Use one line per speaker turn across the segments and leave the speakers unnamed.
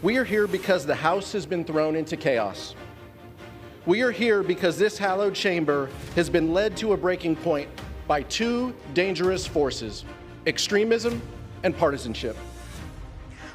We are here because the House has been thrown into chaos. We are here because this hallowed chamber has been led to a breaking point by two dangerous forces: extremism and partisanship.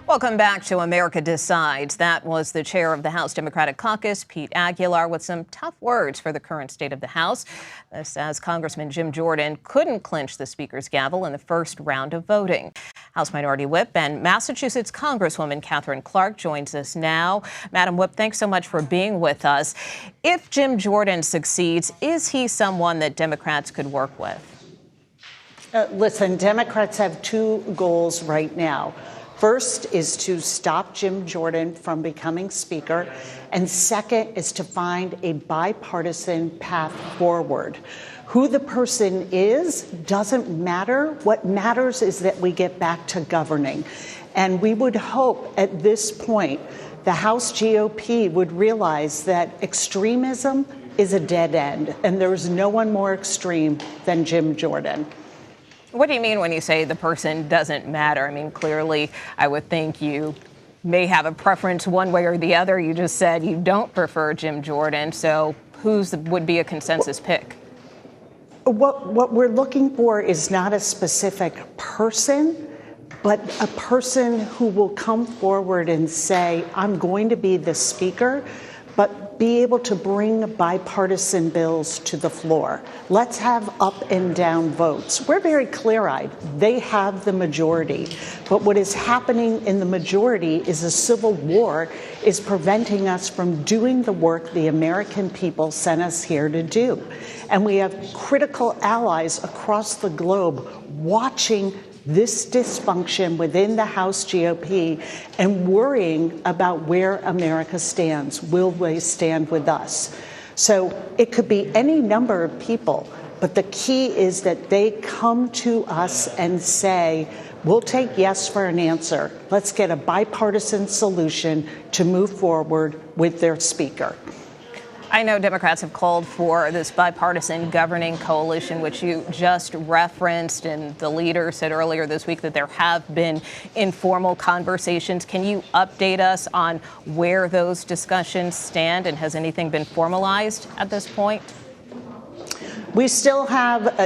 Welcome back to America Decides. That was the chair of the House Democratic Caucus, Pete Aguilar, with some tough words for the current state of the House. This as Congressman Jim Jordan couldn't clinch the Speaker's gavel in the first round of voting. House Minority Whip and Massachusetts Congresswoman Katherine Clark joins us now. Madam Whip, thanks so much for being with us. If Jim Jordan succeeds, is he someone that Democrats could work with?
Listen, Democrats have two goals right now. First is to stop Jim Jordan from becoming Speaker, and second is to find a bipartisan path forward. Who the person is doesn't matter. What matters is that we get back to governing. And we would hope at this point the House GOP would realize that extremism is a dead end, and there is no one more extreme than Jim Jordan.
What do you mean when you say the person doesn't matter? I mean, clearly, I would think you may have a preference one way or the other. You just said you don't prefer Jim Jordan. So whose would be a consensus pick?
What we're looking for is not a specific person, but a person who will come forward and say, I'm going to be the Speaker, but be able to bring bipartisan bills to the floor. Let's have up and down votes. We're very clear-eyed. They have the majority. But what is happening in the majority is a civil war is preventing us from doing the work the American people sent us here to do. And we have critical allies across the globe watching this dysfunction within the House GOP and worrying about where America stands. Will they stand with us? So it could be any number of people, but the key is that they come to us and say, we'll take yes for an answer. Let's get a bipartisan solution to move forward with their Speaker.
I know Democrats have called for this bipartisan governing coalition, which you just referenced, and the leader said earlier this week that there have been informal conversations. Can you update us on where those discussions stand, and has anything been formalized at this point?
We still have,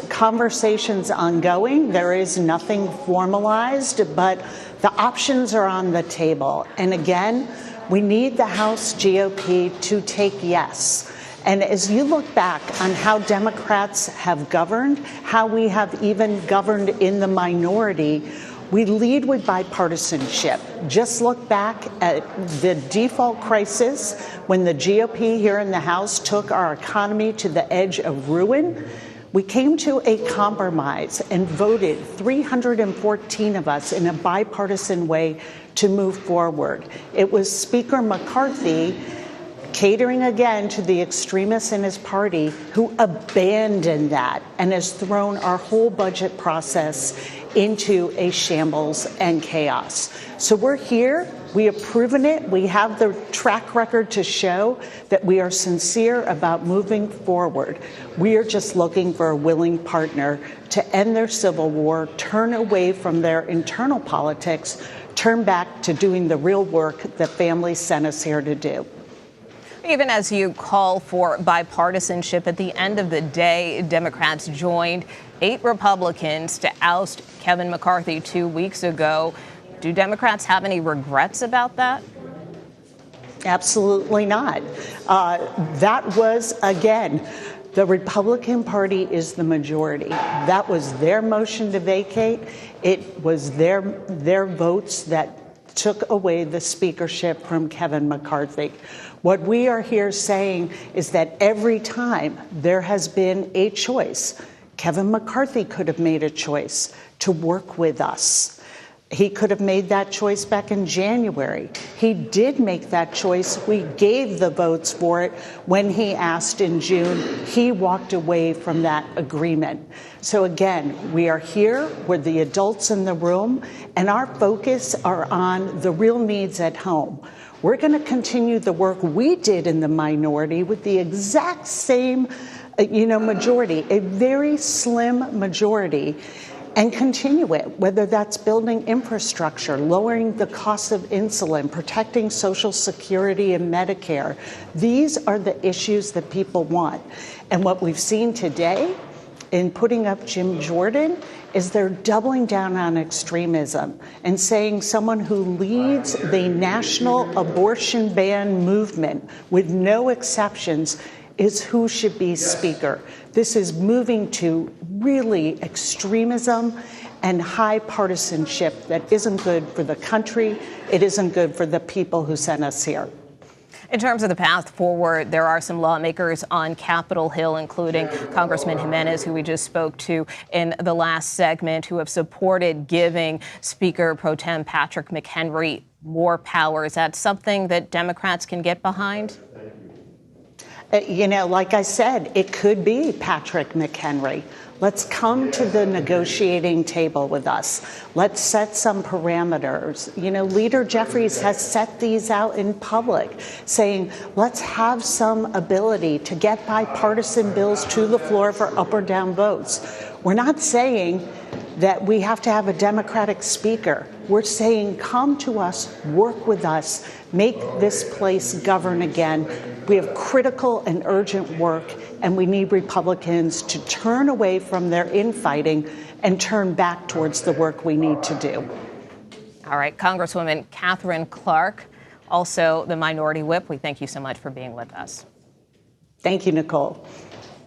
conversations ongoing. There is nothing formalized, but the options are on the table. And again, we need the House GOP to take yes. And as you look back on how Democrats have governed, how we have even governed in the minority, we lead with bipartisanship. Just look back at the default crisis when the GOP here in the House took our economy to the edge of ruin. We came to a compromise and voted, 314 of us, in a bipartisan way to move forward. It was Speaker McCarthy, catering again to the extremists in his party, who abandoned that and has thrown our whole budget process into a shambles and chaos. So we're here. We have proven it. We have the track record to show that we are sincere about moving forward. We are just looking for a willing partner to end their civil war, turn away from their internal politics, turn back to doing the real work that families sent us here to do.
Even as you call for bipartisanship, at the end of the day, Democrats joined 8 Republicans to oust Kevin McCarthy 2 weeks ago. Do Democrats have any regrets about that?
Absolutely not. That was, again, the Republican Party is the majority. That was their motion to vacate. It was their votes that took away the speakership from Kevin McCarthy. What we are here saying is that every time there has been a choice, Kevin McCarthy could have made a choice to work with us. He could have made that choice back in January. He did make that choice. We gave the votes for it when he asked in June. He walked away from that agreement. So again, we are here. We're the adults in the room, and our focus are on the real needs at home. We're going to continue the work we did in the minority with the exact same, majority, a very slim majority. and continue it, whether that's building infrastructure, lowering the cost of insulin, protecting Social Security and Medicare. These are the issues that people want. And what we've seen today in putting up Jim Jordan is they're doubling down on extremism and saying someone who leads the national abortion ban movement with no exceptions is who should be speaker. This is moving to really extremism and high partisanship that isn't good for the country. It isn't good for the people who sent us here.
In terms of the path forward, there are some lawmakers on Capitol Hill, including Congressman Jimenez, who we just spoke to in the last segment, who have supported giving Speaker Pro Tem Patrick McHenry more power. Is that something that Democrats can get behind?
Like I said, it could be Patrick McHenry. Let's come to the negotiating table with us. Let's set some parameters. Leader Jeffries has set these out in public, saying, let's have some ability to get bipartisan bills to the floor for up or down votes. We're not saying that we have to have a Democratic speaker. We're saying, come to us, work with us, make this place govern again. We have critical and urgent work, and we need Republicans to turn away from their infighting and turn back towards the work we need to do.
All right, Congresswoman Katherine Clark, also the Minority Whip, we thank you so much for being with us.
Thank you, Nicole.